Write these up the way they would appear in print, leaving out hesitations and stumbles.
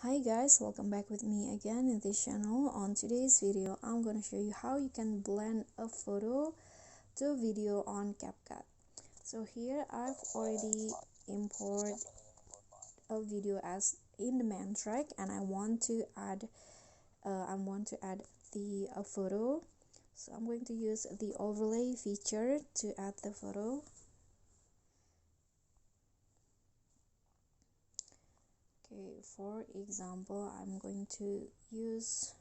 Hi guys, welcome back with me again in this channel. On today's video, I'm going to show you how you can blend a photo to video on CapCut. So here I've already imported a video as in the main track, and I want to add the photo. So I'm going to use the overlay feature to add the photo. Okay, for example, I'm going to use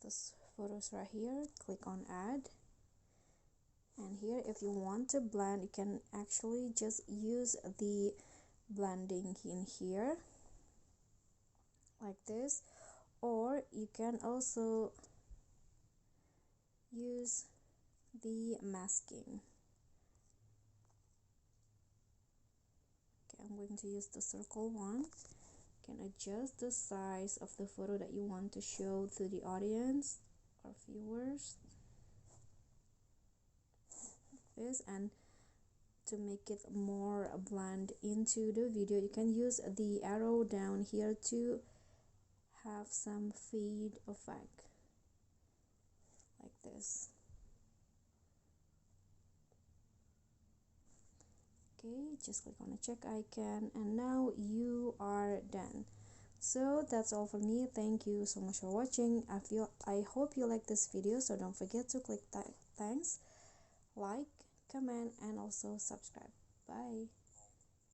this photos right here. Click on add, and here if you want to blend, you can actually just use the blending in here like this, or you can also use the masking. Okay, I'm going to use the circle one. You can adjust the size of the photo that you want to show to the audience or viewers. This, and to make it more blend into the video, you can use the arrow down here to have some fade effect like this. Okay, just click on the check icon, and now you are done. So that's all for me. Thank you so much for watching. I hope you like this video, so don't forget to click that thanks, like, comment, and also subscribe. Bye.